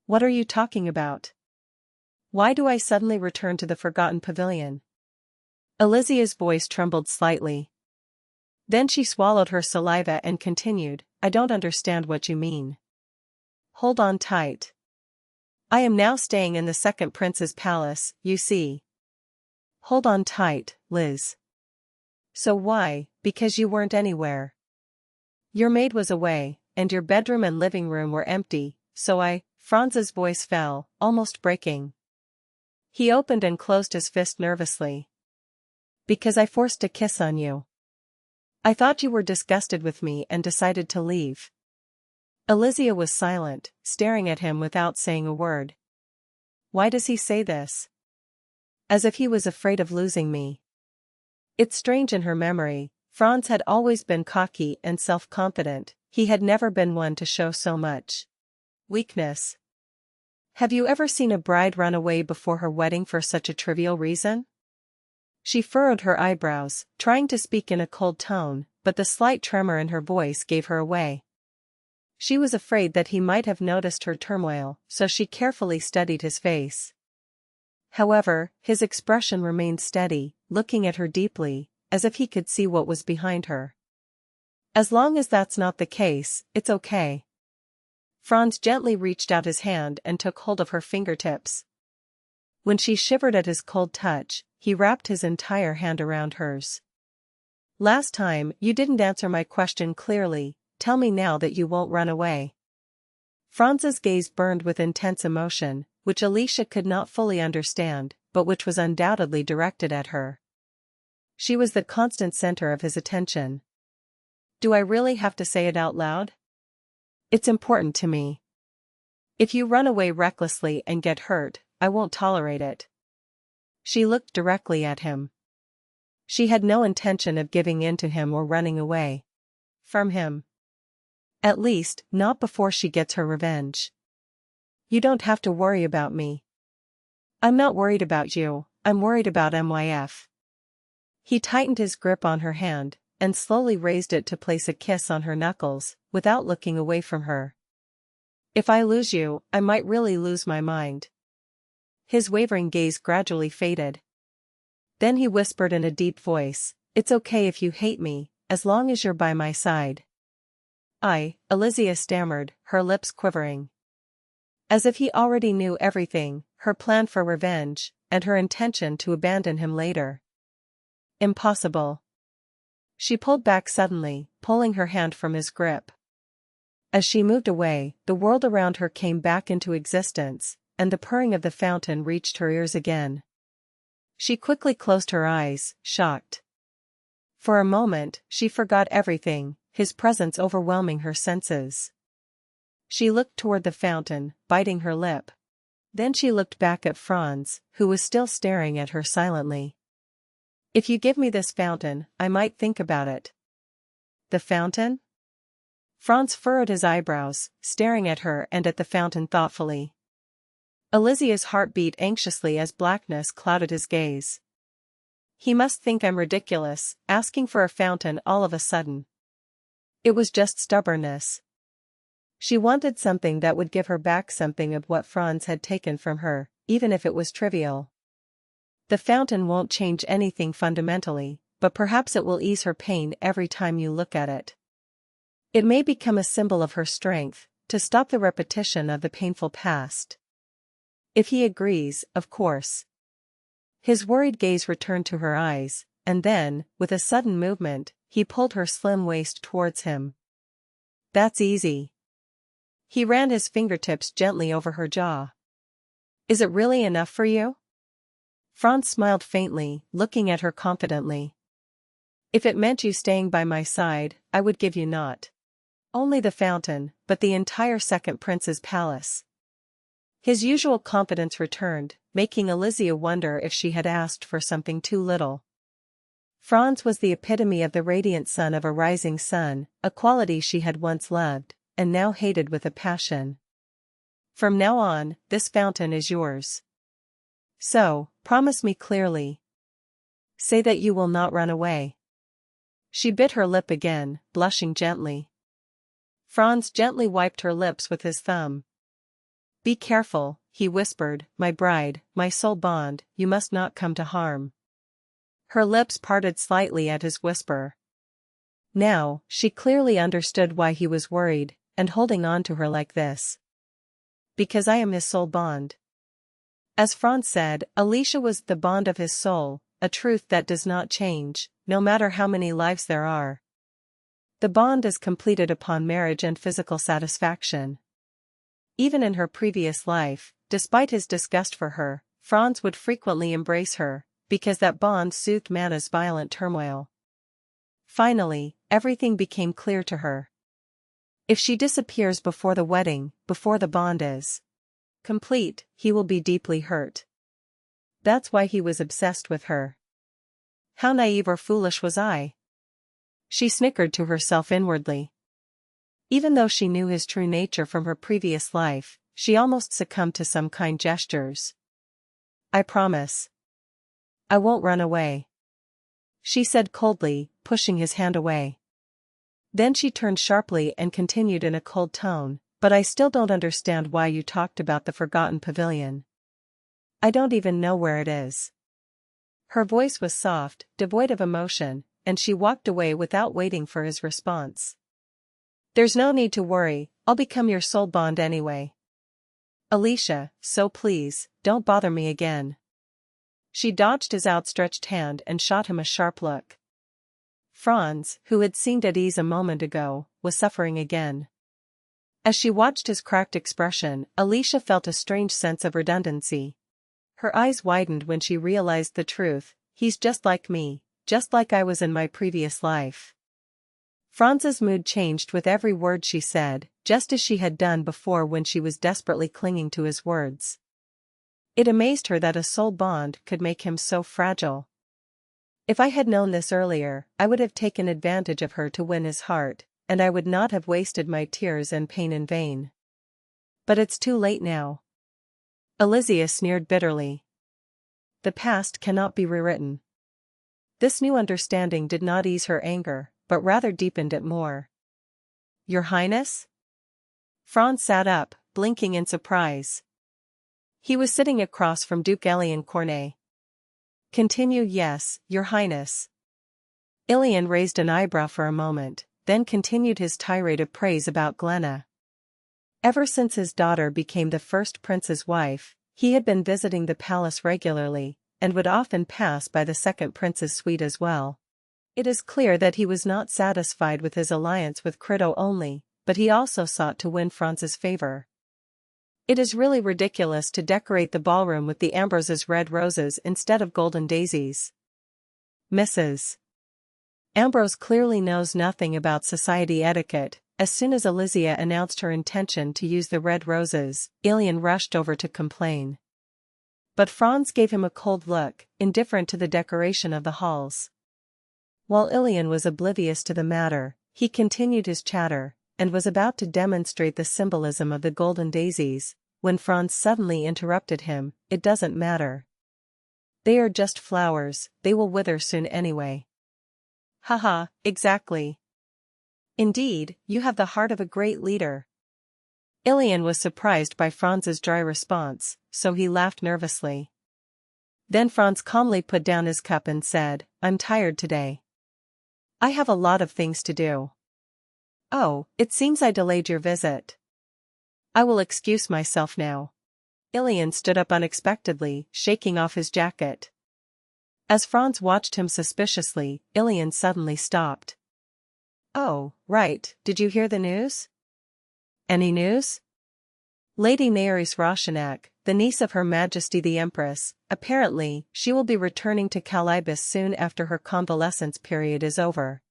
What are you talking about? Why do I suddenly return to the Forgotten Pavilion? Elisia's voice trembled slightly. Then she swallowed her saliva and continued, I don't understand what you mean. Hold on tight. I am now staying in the second prince's palace, you see. Hold on tight, Liz. So why? Because you weren't anywhere. Your maid was away, and your bedroom and living room were empty, so Franz's voice fell, almost breaking. He opened and closed his fist nervously. Because I forced a kiss on you. I thought you were disgusted with me and decided to leave. Elisia was silent, staring at him without saying a word. Why does he say this? As if he was afraid of losing me. It's strange in her memory, Franz had always been cocky and self-confident, he had never been one to show so much weakness. Have you ever seen a bride run away before her wedding for such a trivial reason? She furrowed her eyebrows, trying to speak in a cold tone, but the slight tremor in her voice gave her away. She was afraid that he might have noticed her turmoil, so she carefully studied his face. However, his expression remained steady, looking at her deeply, as if he could see what was behind her. As long as that's not the case, it's okay. Franz gently reached out his hand and took hold of her fingertips. When she shivered at his cold touch, he wrapped his entire hand around hers. Last time, you didn't answer my question clearly, tell me now that you won't run away. Franz's gaze burned with intense emotion, which Aleisha could not fully understand, but which was undoubtedly directed at her. She was the constant center of his attention. Do I really have to say it out loud? It's important to me. If you run away recklessly and get hurt, I won't tolerate it. She looked directly at him. She had no intention of giving in to him or running away from him. At least, not before she gets her revenge. You don't have to worry about me. I'm not worried about you, I'm worried about MYF. He tightened his grip on her hand, and slowly raised it to place a kiss on her knuckles, without looking away from her. If I lose you, I might really lose my mind. His wavering gaze gradually faded. Then he whispered in a deep voice, it's okay if you hate me, as long as you're by my side. Elisia stammered, her lips quivering. As if he already knew everything, her plan for revenge, and her intention to abandon him later. Impossible. She pulled back suddenly, pulling her hand from his grip. As she moved away, the world around her came back into existence, and the purring of the fountain reached her ears again. She quickly closed her eyes, shocked. For a moment, she forgot everything, his presence overwhelming her senses. She looked toward the fountain, biting her lip. Then she looked back at Franz, who was still staring at her silently. If you give me this fountain, I might think about it. The fountain? Franz furrowed his eyebrows, staring at her and at the fountain thoughtfully. Elisia's heart beat anxiously as blackness clouded his gaze. He must think I'm ridiculous, asking for a fountain all of a sudden. It was just stubbornness. She wanted something that would give her back something of what Franz had taken from her, even if it was trivial. The fountain won't change anything fundamentally, but perhaps it will ease her pain every time you look at it. It may become a symbol of her strength, to stop the repetition of the painful past. If he agrees, of course. His worried gaze returned to her eyes, and then, with a sudden movement, he pulled her slim waist towards him. That's easy. He ran his fingertips gently over her jaw. Is it really enough for you? Franz smiled faintly, looking at her confidently. If it meant you staying by my side, I would give you not only the fountain, but the entire second prince's palace. His usual confidence returned, making Elisia wonder if she had asked for something too little. Franz was the epitome of the radiant sun of a rising sun, a quality she had once loved, and now hated with a passion. From now on, this fountain is yours. So, promise me clearly. Say that you will not run away. She bit her lip again, blushing gently. Franz gently wiped her lips with his thumb. Be careful, he whispered, my bride, my soul bond, you must not come to harm. Her lips parted slightly at his whisper. Now, she clearly understood why he was worried, and holding on to her like this. Because I am his soul bond. As Franz said, Aleisha was the bond of his soul, a truth that does not change, no matter how many lives there are. The bond is completed upon marriage and physical satisfaction. Even in her previous life, despite his disgust for her, Franz would frequently embrace her, because that bond soothed Mana's violent turmoil. Finally, everything became clear to her. If she disappears before the wedding, before the bond is complete, he will be deeply hurt. That's why he was obsessed with her. How naive or foolish was I? She snickered to herself inwardly. Even though she knew his true nature from her previous life, she almost succumbed to some kind gestures. I promise. I won't run away, she said coldly, pushing his hand away. Then she turned sharply and continued in a cold tone, but I still don't understand why you talked about the Forgotten Pavilion. I don't even know where it is. Her voice was soft, devoid of emotion, and she walked away without waiting for his response. There's no need to worry, I'll become your soul bond anyway. Aleisha, so please, don't bother me again. She dodged his outstretched hand and shot him a sharp look. Franz, who had seemed at ease a moment ago, was suffering again. As she watched his cracked expression, Aleisha felt a strange sense of redundancy. Her eyes widened when she realized the truth. He's just like me, just like I was in my previous life. Franz's mood changed with every word she said, just as she had done before when she was desperately clinging to his words. It amazed her that a soul bond could make him so fragile. If I had known this earlier, I would have taken advantage of her to win his heart, and I would not have wasted my tears and pain in vain. But it's too late now. Elisia sneered bitterly. The past cannot be rewritten. This new understanding did not ease her anger, but rather deepened it more. Your Highness? Franz sat up, blinking in surprise. He was sitting across from Duke Elian Cornet. Continue. Yes, Your Highness. Elian raised an eyebrow for a moment, then continued his tirade of praise about Glenna. Ever since his daughter became the first prince's wife, he had been visiting the palace regularly, and would often pass by the second prince's suite as well. It is clear that he was not satisfied with his alliance with Crito only, but he also sought to win Franz's favor. It is really ridiculous to decorate the ballroom with the Ambrose's red roses instead of golden daisies. Mrs. Ambrose clearly knows nothing about society etiquette. As soon as Elisia announced her intention to use the red roses, Elian rushed over to complain. But Franz gave him a cold look, indifferent to the decoration of the halls. While Elian was oblivious to the matter, he continued his chatter, and was about to demonstrate the symbolism of the golden daisies, when Franz suddenly interrupted him. It doesn't matter. They are just flowers, they will wither soon anyway. Haha, exactly. Indeed, you have the heart of a great leader. Elian was surprised by Franz's dry response, so he laughed nervously. Then Franz calmly put down his cup and said, I'm tired today. I have a lot of things to do. Oh, it seems I delayed your visit. I will excuse myself now. Elian stood up unexpectedly, shaking off his jacket. As Franz watched him suspiciously, Elian suddenly stopped. Oh, right, did you hear the news? Any news? Lady Naeris Roshanak, the niece of Her Majesty the Empress, apparently, she will be returning to Calibus soon after her convalescence period is over.